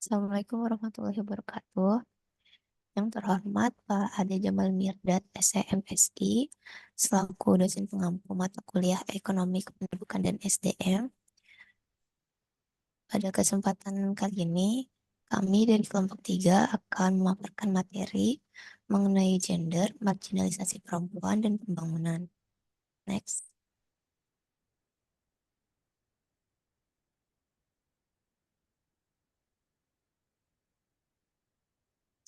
Assalamualaikum warahmatullahi wabarakatuh. Yang terhormat Pak Ade Jamal Mirdad, SEMSI, selaku dosen pengampu mata kuliah Ekonomi Kependudukan dan SDM. Pada kesempatan kali ini, kami dari kelompok 3 akan memaparkan materi mengenai gender, marginalisasi perempuan, dan pembangunan. Next.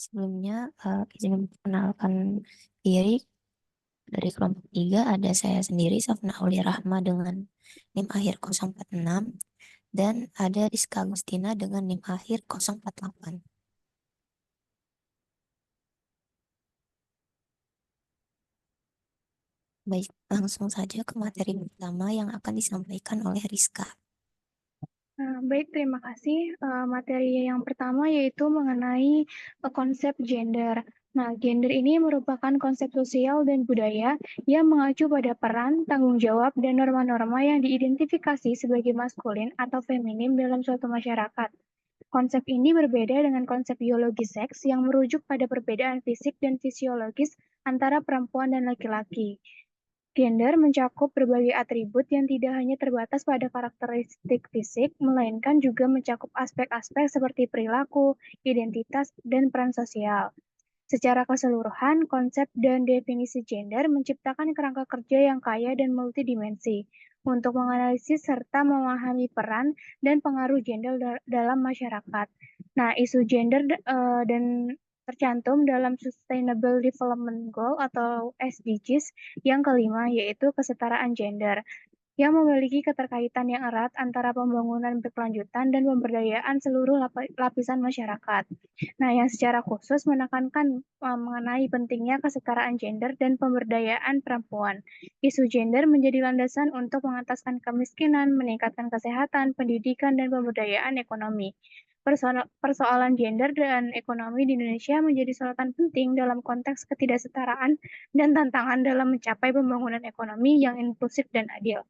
Sebelumnya, izin memperkenalkan diri. Dari kelompok 3 ada saya sendiri, Safna Aulia Rahma dengan NIM akhir 046 dan ada Rizka Agustina dengan NIM akhir 048. Baik, langsung saja ke materi pertama yang akan disampaikan oleh Rizka. Baik, terima kasih. Materi yang pertama yaitu mengenai konsep gender. Nah, gender ini merupakan konsep sosial dan budaya yang mengacu pada peran, tanggung jawab, dan norma-norma yang diidentifikasi sebagai maskulin atau feminim dalam suatu masyarakat. Konsep ini berbeda dengan konsep biologi seks yang merujuk pada perbedaan fisik dan fisiologis antara perempuan dan laki-laki. Gender mencakup berbagai atribut yang tidak hanya terbatas pada karakteristik fisik, melainkan juga mencakup aspek-aspek seperti perilaku, identitas, dan peran sosial. Secara keseluruhan, konsep dan definisi gender menciptakan kerangka kerja yang kaya dan multidimensi untuk menganalisis serta memahami peran dan pengaruh gender dalam masyarakat. Nah, isu gender dan tercantum dalam Sustainable Development Goal atau SDGs yang kelima, yaitu kesetaraan gender yang memiliki keterkaitan yang erat antara pembangunan berkelanjutan dan pemberdayaan seluruh lapisan masyarakat. Nah, yang secara khusus menekankan mengenai pentingnya kesetaraan gender dan pemberdayaan perempuan. Isu gender menjadi landasan untuk mengataskan kemiskinan, meningkatkan kesehatan, pendidikan, dan pemberdayaan ekonomi. Persoalan gender dan ekonomi di Indonesia menjadi sorotan penting dalam konteks ketidaksetaraan dan tantangan dalam mencapai pembangunan ekonomi yang inklusif dan adil.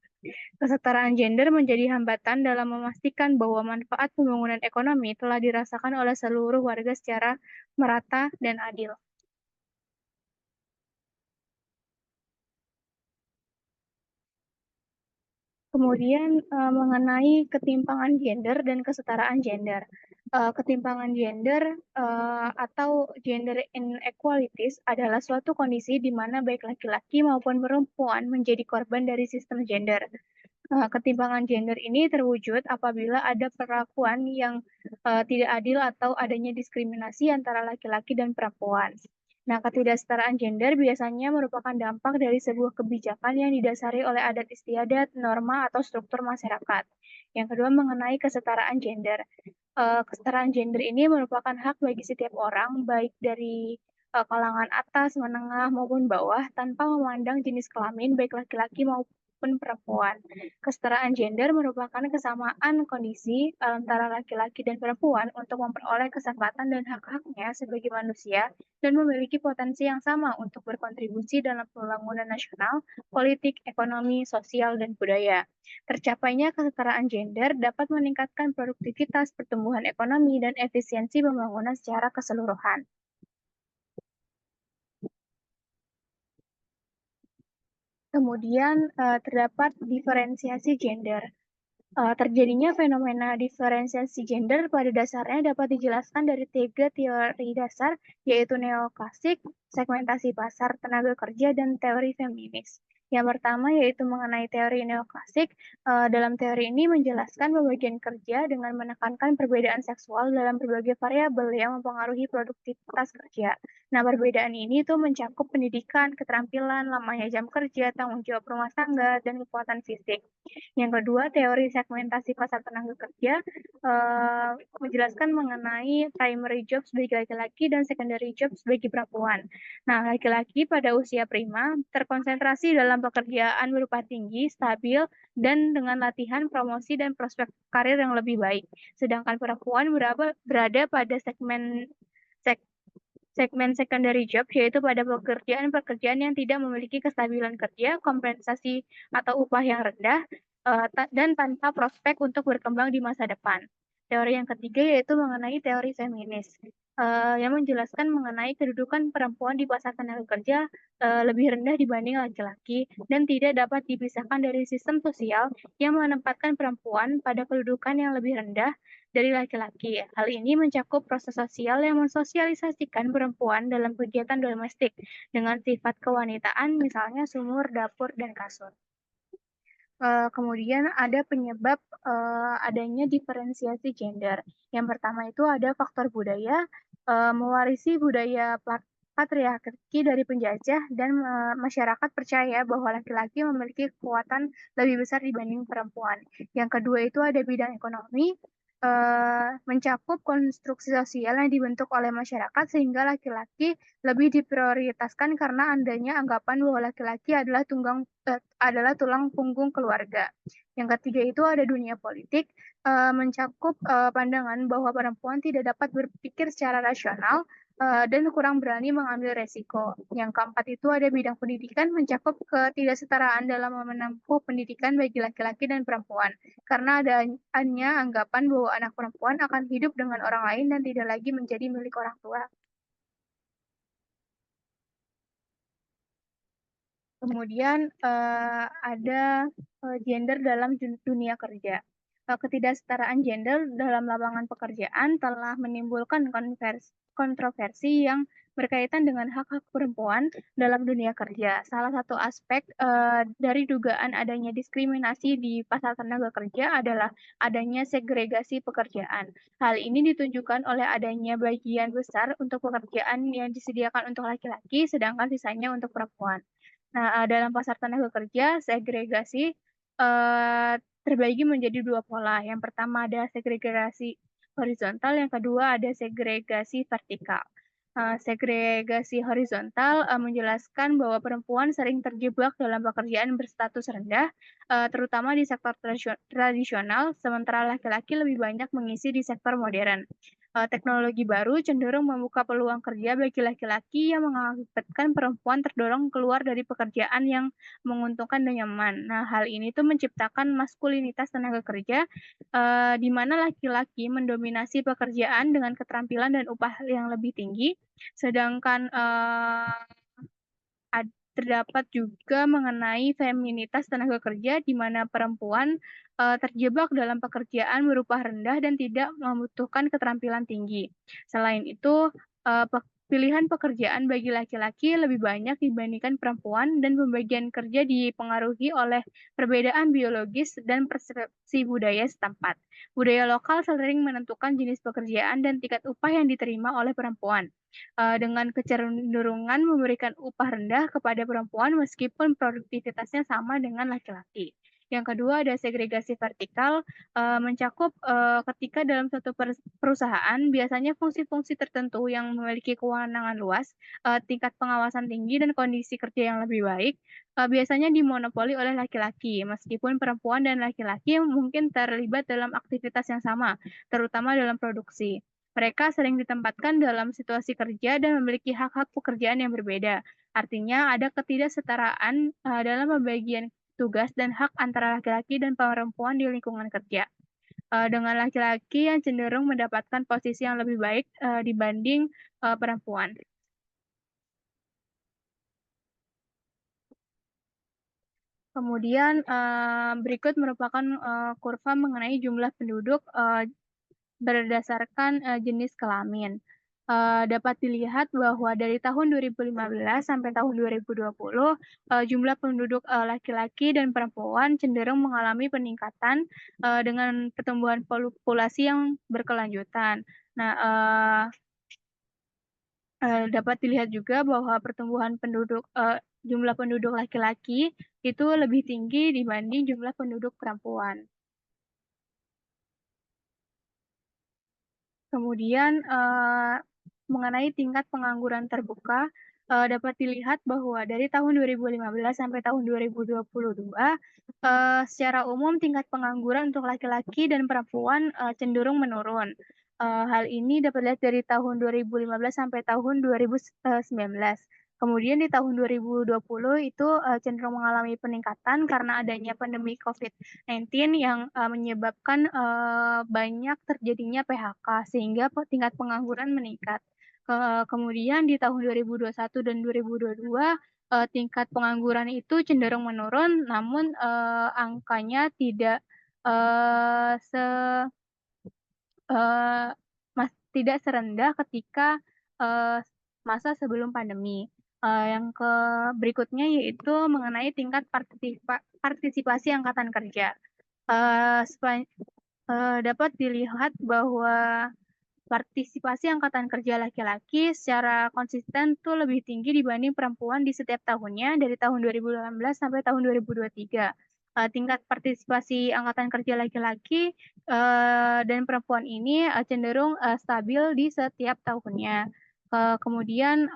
Kesetaraan gender menjadi hambatan dalam memastikan bahwa manfaat pembangunan ekonomi telah dirasakan oleh seluruh warga secara merata dan adil. Kemudian mengenai ketimpangan gender dan kesetaraan gender. Ketimpangan gender atau gender inequalities adalah suatu kondisi di mana baik laki-laki maupun perempuan menjadi korban dari sistem gender. Ketimpangan gender ini terwujud apabila ada perlakuan yang tidak adil atau adanya diskriminasi antara laki-laki dan perempuan. Nah, ketidaksetaraan gender biasanya merupakan dampak dari sebuah kebijakan yang didasari oleh adat istiadat, norma, atau struktur masyarakat. Yang kedua, mengenai kesetaraan gender. Kesetaraan gender ini merupakan hak bagi setiap orang, baik dari kalangan atas, menengah, maupun bawah, tanpa memandang jenis kelamin, baik laki-laki maupun perempuan. Kesetaraan gender merupakan kesamaan kondisi antara laki-laki dan perempuan untuk memperoleh kesempatan dan hak-haknya sebagai manusia dan memiliki potensi yang sama untuk berkontribusi dalam pembangunan nasional, politik, ekonomi, sosial, dan budaya. Tercapainya kesetaraan gender dapat meningkatkan produktivitas, pertumbuhan ekonomi, dan efisiensi pembangunan secara keseluruhan. Kemudian terdapat diferensiasi gender. Terjadinya fenomena diferensiasi gender pada dasarnya dapat dijelaskan dari tiga teori dasar, yaitu neoklasik, segmentasi pasar tenaga kerja, dan teori feminis. Yang pertama yaitu mengenai teori neoklasik. Dalam teori ini menjelaskan pembagian kerja dengan menekankan perbedaan seksual dalam berbagai variabel yang mempengaruhi produktivitas kerja. Nah, perbedaan ini tuh mencakup pendidikan, keterampilan, lamanya jam kerja, tanggung jawab rumah tangga, dan kekuatan fisik. Yang kedua, teori segmentasi pasar tenaga kerja menjelaskan mengenai primary jobs bagi laki-laki dan secondary jobs bagi perempuan. Nah, laki-laki pada usia prima terkonsentrasi dalam pekerjaan berupa tinggi, stabil, dan dengan latihan, promosi, dan prospek karir yang lebih baik. Sedangkan perempuan berada pada segmen secondary job, yaitu pada pekerjaan-pekerjaan yang tidak memiliki kestabilan kerja, kompensasi atau upah yang rendah, dan tanpa prospek untuk berkembang di masa depan. Teori yang ketiga yaitu mengenai teori feminis, yang menjelaskan mengenai kedudukan perempuan di pasar tenaga kerja lebih rendah dibanding laki-laki dan tidak dapat dipisahkan dari sistem sosial yang menempatkan perempuan pada kedudukan yang lebih rendah dari laki-laki. Hal ini mencakup proses sosial yang mensosialisasikan perempuan dalam kegiatan domestik dengan sifat kewanitaan, misalnya sumur, dapur, dan kasur. Kemudian ada penyebab adanya diferensiasi gender. Yang pertama itu ada faktor budaya, mewarisi budaya patriarki dari penjajah dan masyarakat percaya bahwa laki-laki memiliki kekuatan lebih besar dibanding perempuan. Yang kedua itu ada bidang ekonomi, mencakup konstruksi sosial yang dibentuk oleh masyarakat sehingga laki-laki lebih diprioritaskan karena adanya anggapan bahwa laki-laki adalah tulang punggung keluarga. Yang ketiga itu ada dunia politik, mencakup pandangan bahwa perempuan tidak dapat berpikir secara rasional dan kurang berani mengambil resiko. Yang keempat itu ada bidang pendidikan, mencakup ketidaksetaraan dalam menempuh pendidikan bagi laki-laki dan perempuan. Karena adanya anggapan bahwa anak perempuan akan hidup dengan orang lain dan tidak lagi menjadi milik orang tua. Kemudian ada gender dalam dunia kerja. Ketidaksetaraan gender dalam lapangan pekerjaan telah menimbulkan kontroversi yang berkaitan dengan hak-hak perempuan dalam dunia kerja. Salah satu aspek dari dugaan adanya diskriminasi di pasar tenaga kerja adalah adanya segregasi pekerjaan. Hal ini ditunjukkan oleh adanya bagian besar untuk pekerjaan yang disediakan untuk laki-laki, sedangkan sisanya untuk perempuan. Nah, dalam pasar tenaga kerja, segregasi eh, terbagi menjadi dua pola. Yang pertama ada segregasi horizontal, yang kedua ada segregasi vertikal. Segregasi horizontal menjelaskan bahwa perempuan sering terjebak dalam pekerjaan berstatus rendah, terutama di sektor tradisional, sementara laki-laki lebih banyak mengisi di sektor modern. Teknologi baru cenderung membuka peluang kerja bagi laki-laki yang mengakibatkan perempuan terdorong keluar dari pekerjaan yang menguntungkan dan nyaman. Nah, hal ini tuh menciptakan maskulinitas tenaga kerja di mana laki-laki mendominasi pekerjaan dengan keterampilan dan upah yang lebih tinggi, sedangkan terdapat juga mengenai feminitas tenaga kerja di mana perempuan terjebak dalam pekerjaan berupah rendah dan tidak membutuhkan keterampilan tinggi. Selain itu, pilihan pekerjaan bagi laki-laki lebih banyak dibandingkan perempuan dan pembagian kerja dipengaruhi oleh perbedaan biologis dan persepsi budaya setempat. Budaya lokal sering menentukan jenis pekerjaan dan tingkat upah yang diterima oleh perempuan dengan kecenderungan memberikan upah rendah kepada perempuan meskipun produktivitasnya sama dengan laki-laki. Yang kedua ada segregasi vertikal, mencakup ketika dalam suatu perusahaan biasanya fungsi-fungsi tertentu yang memiliki kewenangan luas, tingkat pengawasan tinggi dan kondisi kerja yang lebih baik, biasanya dimonopoli oleh laki-laki, meskipun perempuan dan laki-laki mungkin terlibat dalam aktivitas yang sama, terutama dalam produksi. Mereka sering ditempatkan dalam situasi kerja dan memiliki hak-hak pekerjaan yang berbeda. Artinya ada ketidaksetaraan dalam pembagian tugas dan hak antara laki-laki dan perempuan di lingkungan kerja. Dengan laki-laki yang cenderung mendapatkan posisi yang lebih baik dibanding perempuan. Kemudian berikut merupakan kurva mengenai jumlah penduduk berdasarkan jenis kelamin. Dapat dilihat bahwa dari tahun 2015 sampai tahun 2020, jumlah penduduk laki-laki dan perempuan cenderung mengalami peningkatan dengan pertumbuhan populasi yang berkelanjutan. Nah, dapat dilihat juga bahwa pertumbuhan jumlah penduduk laki-laki itu lebih tinggi dibanding jumlah penduduk perempuan. Kemudian mengenai tingkat pengangguran terbuka, dapat dilihat bahwa dari tahun 2015 sampai tahun 2022, secara umum tingkat pengangguran untuk laki-laki dan perempuan cenderung menurun. Hal ini dapat dilihat dari tahun 2015 sampai tahun 2019. Kemudian di tahun 2020 itu cenderung mengalami peningkatan karena adanya pandemi COVID-19 yang menyebabkan banyak terjadinya PHK sehingga tingkat pengangguran meningkat. Kemudian di tahun 2021 dan 2022 tingkat pengangguran itu cenderung menurun, namun angkanya tidak eh, se eh, tidak serendah ketika eh, masa sebelum pandemi. Yang berikutnya yaitu mengenai tingkat partisipasi angkatan kerja. Eh, Dapat dilihat bahwa partisipasi angkatan kerja laki-laki secara konsisten tuh lebih tinggi dibanding perempuan di setiap tahunnya dari tahun 2018 sampai tahun 2023. Tingkat partisipasi angkatan kerja laki-laki dan perempuan ini cenderung stabil di setiap tahunnya. Kemudian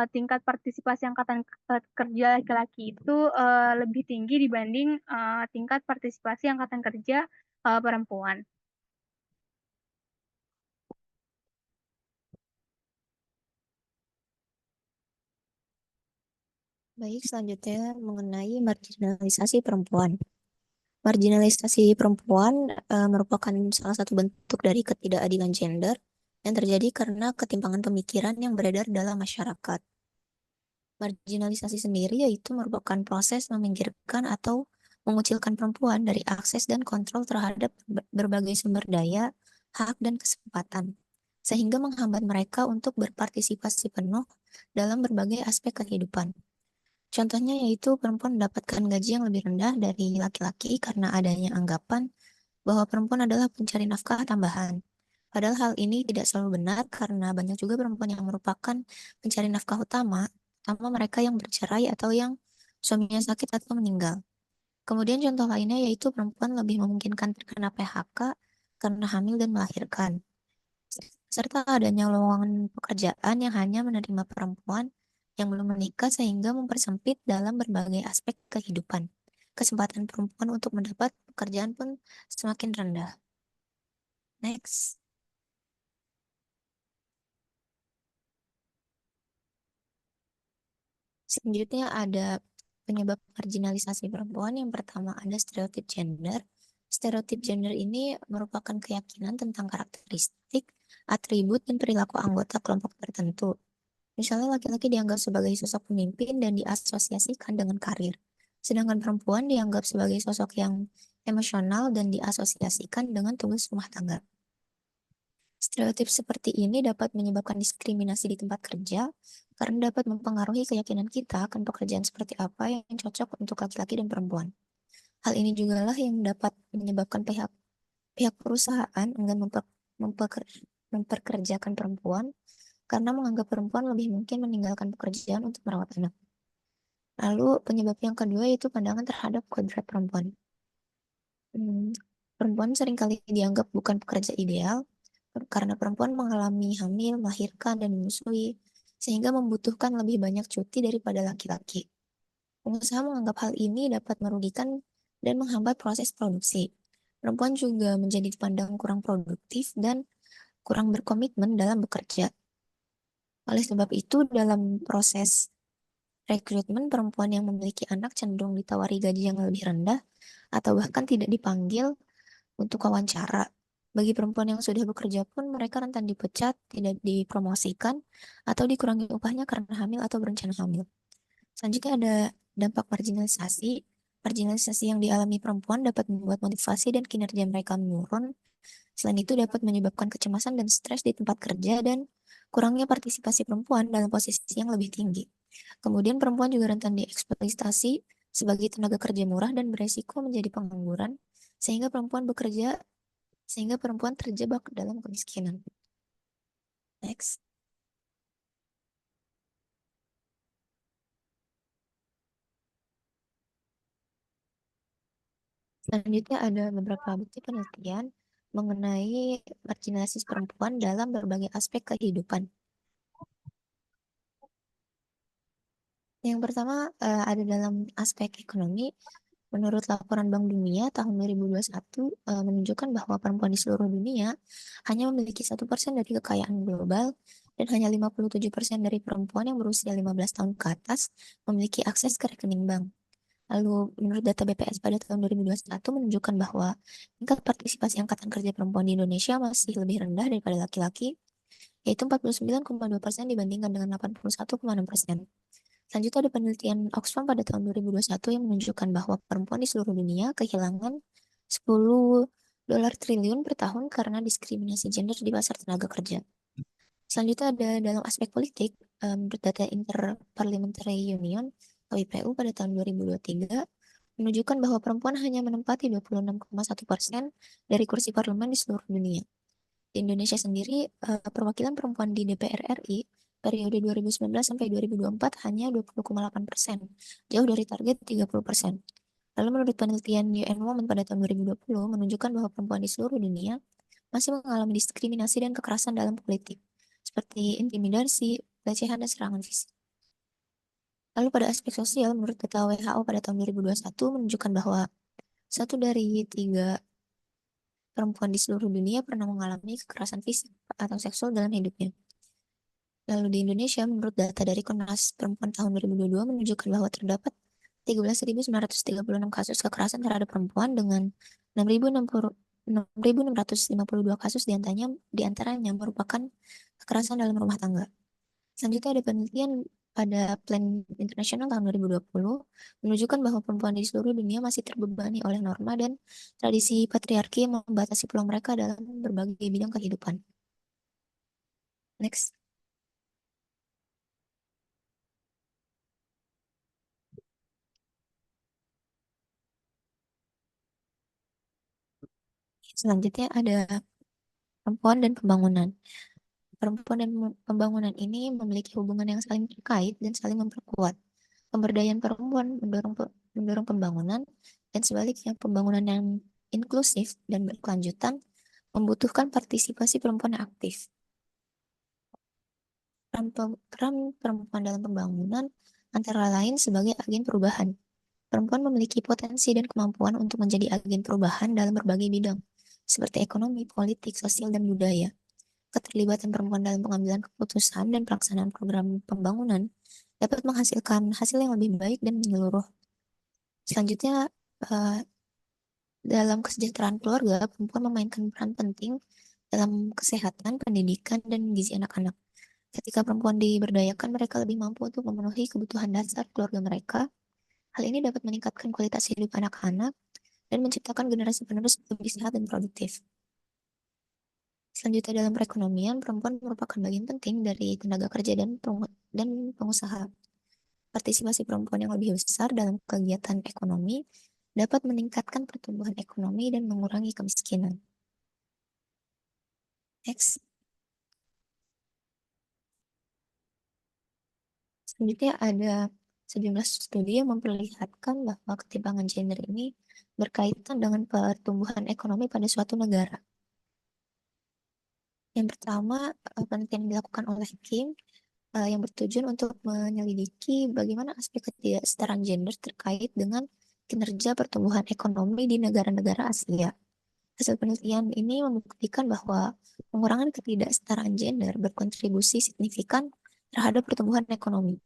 tingkat partisipasi angkatan kerja laki-laki itu lebih tinggi dibanding tingkat partisipasi angkatan kerja perempuan. Baik, selanjutnya mengenai marginalisasi perempuan. Marginalisasi perempuan merupakan salah satu bentuk dari ketidakadilan gender yang terjadi karena ketimpangan pemikiran yang beredar dalam masyarakat. Marginalisasi sendiri yaitu merupakan proses meminggirkan atau mengucilkan perempuan dari akses dan kontrol terhadap berbagai sumber daya, hak, dan kesempatan, sehingga menghambat mereka untuk berpartisipasi penuh dalam berbagai aspek kehidupan. Contohnya yaitu perempuan mendapatkan gaji yang lebih rendah dari laki-laki karena adanya anggapan bahwa perempuan adalah pencari nafkah tambahan. Padahal hal ini tidak selalu benar karena banyak juga perempuan yang merupakan pencari nafkah utama, terutama mereka yang bercerai atau yang suaminya sakit atau meninggal. Kemudian contoh lainnya yaitu perempuan lebih memungkinkan terkena PHK karena hamil dan melahirkan, serta adanya lowongan pekerjaan yang hanya menerima perempuan yang belum menikah sehingga mempersempit dalam berbagai aspek kehidupan. Kesempatan perempuan untuk mendapat pekerjaan pun semakin rendah. Next. Selanjutnya ada penyebab marginalisasi perempuan. Yang pertama ada stereotip gender. Stereotip gender ini merupakan keyakinan tentang karakteristik, atribut, dan perilaku anggota kelompok tertentu. Misalnya laki-laki dianggap sebagai sosok pemimpin dan diasosiasikan dengan karir. Sedangkan perempuan dianggap sebagai sosok yang emosional dan diasosiasikan dengan tugas rumah tangga. Stereotip seperti ini dapat menyebabkan diskriminasi di tempat kerja karena dapat mempengaruhi keyakinan kita akan pekerjaan seperti apa yang cocok untuk laki-laki dan perempuan. Hal ini juga lah yang dapat menyebabkan pihak pihak perusahaan enggan memperkerjakan perempuan karena menganggap perempuan lebih mungkin meninggalkan pekerjaan untuk merawat anak. Lalu penyebab yang kedua yaitu pandangan terhadap kodrat perempuan. Hmm, Perempuan seringkali dianggap bukan pekerja ideal karena perempuan mengalami hamil, melahirkan, dan menyusui, sehingga membutuhkan lebih banyak cuti daripada laki-laki. Pengusaha menganggap hal ini dapat merugikan dan menghambat proses produksi. Perempuan juga menjadi dipandang kurang produktif dan kurang berkomitmen dalam bekerja. Oleh sebab itu, dalam proses rekrutmen, perempuan yang memiliki anak cenderung ditawari gaji yang lebih rendah atau bahkan tidak dipanggil untuk wawancara. Bagi perempuan yang sudah bekerja pun, mereka rentan dipecat, tidak dipromosikan, atau dikurangi upahnya karena hamil atau berencana hamil. Selanjutnya ada dampak marginalisasi. Marginalisasi yang dialami perempuan dapat membuat motivasi dan kinerja mereka menurun. Selain itu dapat menyebabkan kecemasan dan stres di tempat kerja dan kurangnya partisipasi perempuan dalam posisi yang lebih tinggi. Kemudian perempuan juga rentan dieksploitasi sebagai tenaga kerja murah dan beresiko menjadi pengangguran, sehingga perempuan bekerja sehingga perempuan terjebak dalam kemiskinan. Next. Selanjutnya ada beberapa bukti penelitian mengenai marginalisasi perempuan dalam berbagai aspek kehidupan. Yang pertama ada dalam aspek ekonomi. Menurut laporan Bank Dunia tahun 2021 menunjukkan bahwa perempuan di seluruh dunia hanya memiliki 1% dari kekayaan global dan hanya 57% dari perempuan yang berusia 15 tahun ke atas memiliki akses ke rekening bank. Lalu, menurut data BPS pada tahun 2021 menunjukkan bahwa tingkat partisipasi angkatan kerja perempuan di Indonesia masih lebih rendah daripada laki-laki, yaitu 49,2% dibandingkan dengan 81,6%. Selanjutnya ada penelitian Oxfam pada tahun 2021 yang menunjukkan bahwa perempuan di seluruh dunia kehilangan 10 triliun per tahun karena diskriminasi gender di pasar tenaga kerja. Selanjutnya ada dalam aspek politik, menurut data Interparliamentary Union atau IPU pada tahun 2023 menunjukkan bahwa perempuan hanya menempati 26,1% dari kursi parlemen di seluruh dunia. Di Indonesia sendiri, perwakilan perempuan di DPR RI periode 2019 sampai 2024 hanya 20,8%, jauh dari target 30%. Lalu menurut penelitian UN Women pada tahun 2020 menunjukkan bahwa perempuan di seluruh dunia masih mengalami diskriminasi dan kekerasan dalam politik, seperti intimidasi, pelecehan, dan serangan fisik. Lalu pada aspek sosial, menurut data WHO pada tahun 2021 menunjukkan bahwa 1 dari 3 perempuan di seluruh dunia pernah mengalami kekerasan fisik atau seksual dalam hidupnya. Lalu di Indonesia, menurut data dari Komnas Perempuan tahun 2022 menunjukkan bahwa terdapat 13.936 kasus kekerasan terhadap perempuan dengan 6.652 kasus diantaranya merupakan kekerasan dalam rumah tangga. Selanjutnya ada penelitian pada Plan Internasional tahun 2020 menunjukkan bahwa perempuan di seluruh dunia masih terbebani oleh norma dan tradisi patriarki yang membatasi peluang mereka dalam berbagai bidang kehidupan. Next. Selanjutnya ada perempuan dan pembangunan. Perempuan dan pembangunan ini memiliki hubungan yang saling terkait dan saling memperkuat. Pemberdayaan perempuan mendorong pembangunan, dan sebaliknya pembangunan yang inklusif dan berkelanjutan membutuhkan partisipasi perempuan yang aktif. Peran perempuan dalam pembangunan antara lain sebagai agen perubahan. Perempuan memiliki potensi dan kemampuan untuk menjadi agen perubahan dalam berbagai bidang, seperti ekonomi, politik, sosial, dan budaya. Keterlibatan perempuan dalam pengambilan keputusan dan pelaksanaan program pembangunan dapat menghasilkan hasil yang lebih baik dan menyeluruh. Selanjutnya, eh, dalam kesejahteraan keluarga, perempuan memainkan peran penting dalam kesehatan, pendidikan, dan gizi anak-anak. Ketika perempuan diberdayakan, mereka lebih mampu untuk memenuhi kebutuhan dasar keluarga mereka. Hal ini dapat meningkatkan kualitas hidup anak-anak dan menciptakan generasi penerus lebih sehat dan produktif. Selanjutnya dalam perekonomian, perempuan merupakan bagian penting dari tenaga kerja dan pengusaha. Partisipasi perempuan yang lebih besar dalam kegiatan ekonomi dapat meningkatkan pertumbuhan ekonomi dan mengurangi kemiskinan. Next. Selanjutnya ada sejumlah studi yang memperlihatkan bahwa ketimpangan gender ini berkaitan dengan pertumbuhan ekonomi pada suatu negara. Yang pertama, penelitian yang dilakukan oleh Kim yang bertujuan untuk menyelidiki bagaimana aspek ketidaksetaraan gender terkait dengan kinerja pertumbuhan ekonomi di negara-negara Asia. Hasil penelitian ini membuktikan bahwa pengurangan ketidaksetaraan gender berkontribusi signifikan terhadap pertumbuhan ekonomi.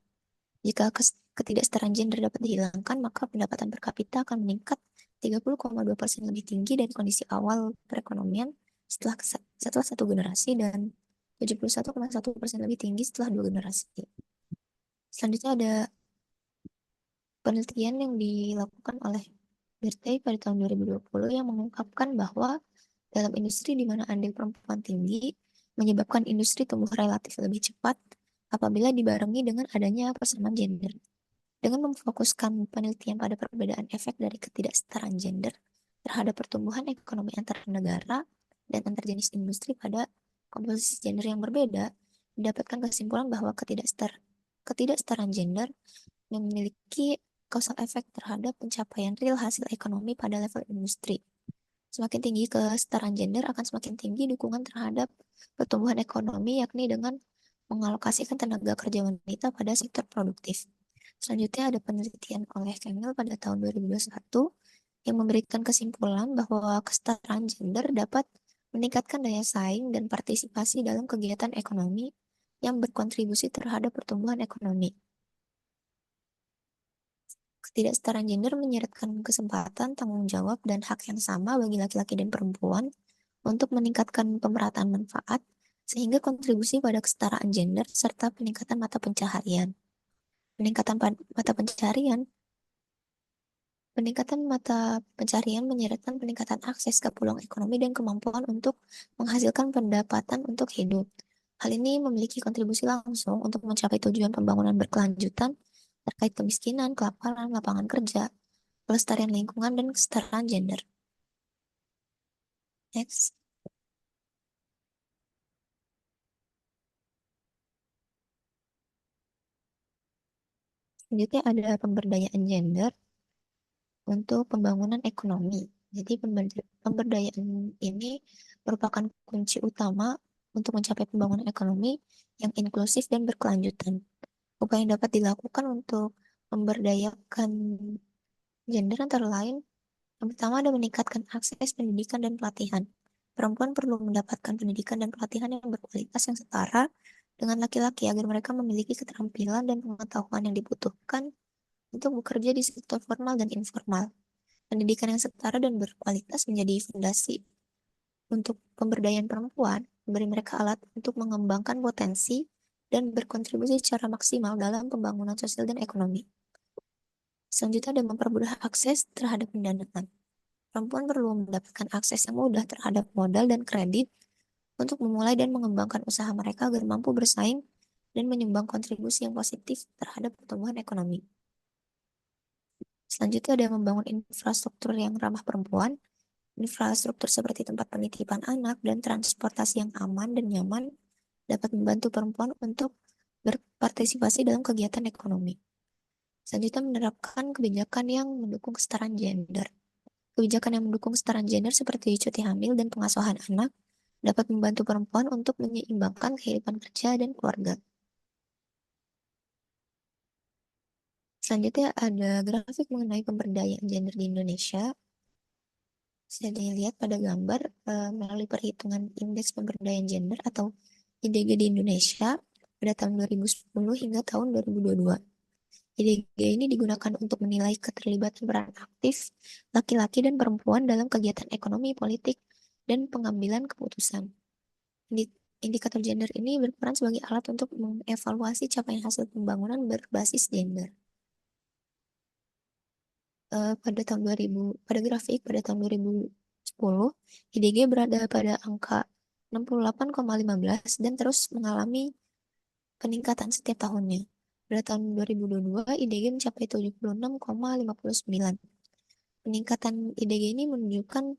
Jika ketidaksetaraan gender dapat dihilangkan, maka pendapatan per kapita akan meningkat 30,2% lebih tinggi dari kondisi awal perekonomian setelah satu generasi dan 71,1% lebih tinggi setelah 2 generasi. Selanjutnya ada penelitian yang dilakukan oleh Bertay pada tahun 2020 yang mengungkapkan bahwa dalam industri di mana andil perempuan tinggi menyebabkan industri tumbuh relatif lebih cepat apabila dibarengi dengan adanya persamaan gender. Dengan memfokuskan penelitian pada perbedaan efek dari ketidaksetaraan gender terhadap pertumbuhan ekonomi antar negara dan antar jenis industri pada komposisi gender yang berbeda, didapatkan kesimpulan bahwa ketidaksetaraan gender memiliki causal efek terhadap pencapaian real hasil ekonomi pada level industri. Semakin tinggi kesetaraan gender akan semakin tinggi dukungan terhadap pertumbuhan ekonomi, yakni dengan mengalokasikan tenaga kerja wanita pada sektor produktif. Selanjutnya ada penelitian oleh Kemil pada tahun 2021 yang memberikan kesimpulan bahwa kesetaraan gender dapat meningkatkan daya saing dan partisipasi dalam kegiatan ekonomi yang berkontribusi terhadap pertumbuhan ekonomi. Ketidaksetaraan gender menyeratkan kesempatan, tanggung jawab, dan hak yang sama bagi laki-laki dan perempuan untuk meningkatkan pemerataan manfaat, sehingga kontribusi pada kesetaraan gender serta peningkatan mata pencaharian. Peningkatan mata pencaharian Peningkatan mata pencaharian menyeratkan peningkatan akses ke peluang ekonomi dan kemampuan untuk menghasilkan pendapatan untuk hidup. Hal ini memiliki kontribusi langsung untuk mencapai tujuan pembangunan berkelanjutan terkait kemiskinan, kelaparan, lapangan kerja, pelestarian lingkungan, dan kesetaraan gender. Next. Selanjutnya ada pemberdayaan gender untuk pembangunan ekonomi. Jadi pemberdayaan ini merupakan kunci utama untuk mencapai pembangunan ekonomi yang inklusif dan berkelanjutan. Upaya yang dapat dilakukan untuk memberdayakan gender antara lain, yang pertama ada meningkatkan akses pendidikan dan pelatihan. Perempuan perlu mendapatkan pendidikan dan pelatihan yang berkualitas yang setara dengan laki-laki agar mereka memiliki keterampilan dan pengetahuan yang dibutuhkan untuk bekerja di sektor formal dan informal. Pendidikan yang setara dan berkualitas menjadi fondasi untuk pemberdayaan perempuan, memberi mereka alat untuk mengembangkan potensi dan berkontribusi secara maksimal dalam pembangunan sosial dan ekonomi. Selanjutnya ada mempermudah akses terhadap pendanaan. Perempuan perlu mendapatkan akses yang mudah terhadap modal dan kredit untuk memulai dan mengembangkan usaha mereka agar mampu bersaing dan menyumbang kontribusi yang positif terhadap pertumbuhan ekonomi. Selanjutnya ada membangun infrastruktur yang ramah perempuan. Infrastruktur seperti tempat penitipan anak dan transportasi yang aman dan nyaman dapat membantu perempuan untuk berpartisipasi dalam kegiatan ekonomi. Selanjutnya menerapkan kebijakan yang mendukung kesetaraan gender. Kebijakan yang mendukung kesetaraan gender seperti cuti hamil dan pengasuhan anak dapat membantu perempuan untuk menyeimbangkan kehidupan kerja dan keluarga. Selanjutnya ada grafik mengenai pemberdayaan gender di Indonesia. Bisa dilihat pada gambar melalui perhitungan Indeks Pemberdayaan Gender atau IDG di Indonesia pada tahun 2010 hingga tahun 2022. IDG ini digunakan untuk menilai keterlibatan peran aktif laki-laki dan perempuan dalam kegiatan ekonomi, politik, dan pengambilan keputusan. Indikator gender ini berperan sebagai alat untuk mengevaluasi capaian hasil pembangunan berbasis gender. Pada grafik pada tahun 2010, IDG berada pada angka 68,15 dan terus mengalami peningkatan setiap tahunnya. Pada tahun 2022, IDG mencapai 76,59. Peningkatan IDG ini menunjukkan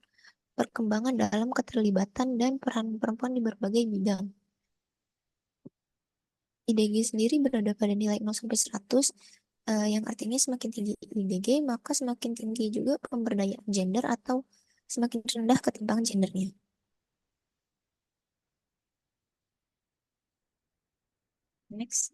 perkembangan dalam keterlibatan dan peran perempuan di berbagai bidang. IDG sendiri berada pada nilai 0 sampai 100, yang artinya semakin tinggi IDG, maka semakin tinggi juga pemberdayaan gender atau semakin rendah ketimpangan gendernya. Next.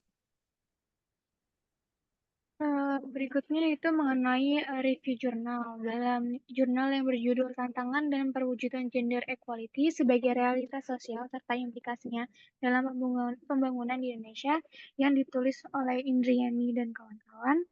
Berikutnya itu mengenai review jurnal. Dalam jurnal yang berjudul Tantangan dan Perwujudan Gender Equality sebagai Realitas Sosial serta Implikasinya dalam Pembangunan di Indonesia yang ditulis oleh Indriani dan kawan-kawan.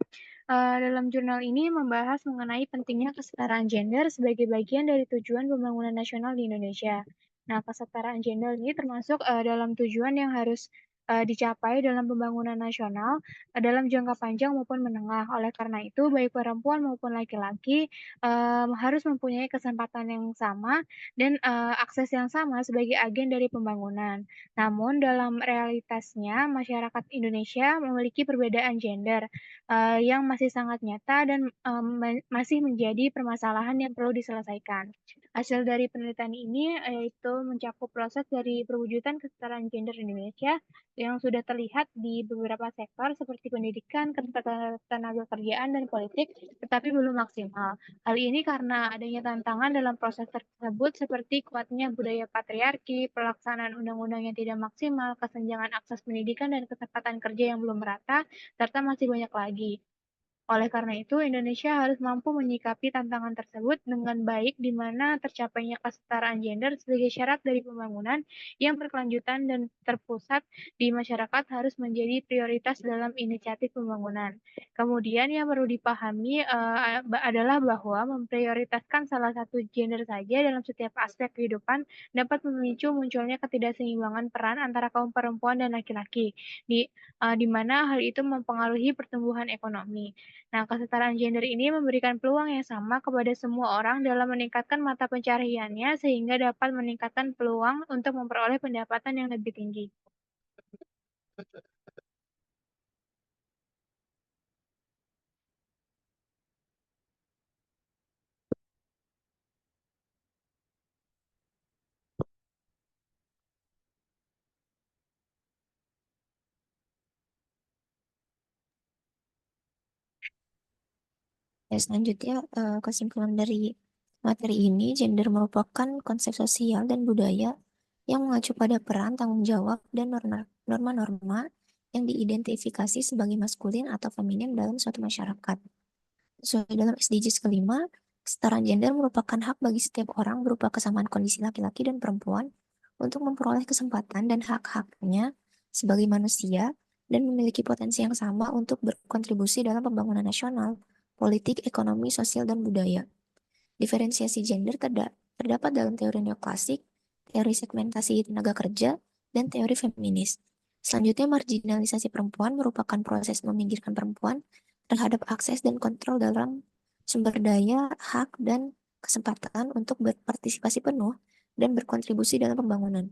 Dalam jurnal ini membahas mengenai pentingnya kesetaraan gender sebagai bagian dari tujuan pembangunan nasional di Indonesia. Nah, kesetaraan gender ini termasuk dalam tujuan yang harus dicapai dalam pembangunan nasional dalam jangka panjang maupun menengah. Oleh karena itu, baik perempuan maupun laki-laki harus mempunyai kesempatan yang sama dan akses yang sama sebagai agen dari pembangunan. Namun, dalam realitasnya, masyarakat Indonesia memiliki perbedaan gender yang masih sangat nyata dan masih menjadi permasalahan yang perlu diselesaikan. Hasil dari penelitian ini yaitu mencakup proses dari perwujudan kesetaraan gender di Indonesia yang sudah terlihat di beberapa sektor seperti pendidikan, ketenaga kerjaan, dan politik, tetapi belum maksimal. Hal ini karena adanya tantangan dalam proses tersebut seperti kuatnya budaya patriarki, pelaksanaan undang-undang yang tidak maksimal, kesenjangan akses pendidikan, dan kesempatan kerja yang belum merata, serta masih banyak lagi. Oleh karena itu, Indonesia harus mampu menyikapi tantangan tersebut dengan baik, di mana tercapainya kesetaraan gender sebagai syarat dari pembangunan yang berkelanjutan dan terpusat di masyarakat harus menjadi prioritas dalam inisiatif pembangunan. Kemudian yang perlu dipahami adalah bahwa memprioritaskan salah satu gender saja dalam setiap aspek kehidupan dapat memicu munculnya ketidakseimbangan peran antara kaum perempuan dan laki-laki, di mana hal itu mempengaruhi pertumbuhan ekonomi. Nah, kesetaraan gender ini memberikan peluang yang sama kepada semua orang dalam meningkatkan mata pencahariannya sehingga dapat meningkatkan peluang untuk memperoleh pendapatan yang lebih tinggi. Ya, selanjutnya, kesimpulan dari materi ini, gender merupakan konsep sosial dan budaya yang mengacu pada peran, tanggung jawab, dan norma-norma yang diidentifikasi sebagai maskulin atau feminin dalam suatu masyarakat. Sesuai dalam SDGs kelima, kesetaraan gender merupakan hak bagi setiap orang berupa kesamaan kondisi laki-laki dan perempuan untuk memperoleh kesempatan dan hak-haknya sebagai manusia dan memiliki potensi yang sama untuk berkontribusi dalam pembangunan nasional, politik, ekonomi, sosial, dan budaya. Diferensiasi gender terdapat dalam teori neoklasik, teori segmentasi tenaga kerja, dan teori feminis. Selanjutnya, marginalisasi perempuan merupakan proses meminggirkan perempuan terhadap akses dan kontrol dalam sumber daya, hak, dan kesempatan untuk berpartisipasi penuh dan berkontribusi dalam pembangunan.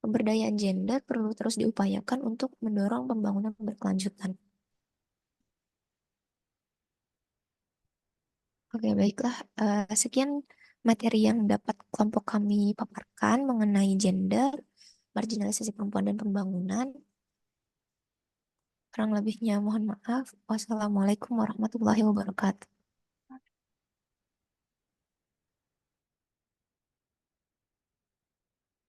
Pemberdayaan gender perlu terus diupayakan untuk mendorong pembangunan berkelanjutan. Oke, baiklah. Sekian materi yang dapat kelompok kami paparkan mengenai gender, marginalisasi perempuan dan pembangunan. Kurang lebihnya mohon maaf. Wassalamualaikum warahmatullahi wabarakatuh.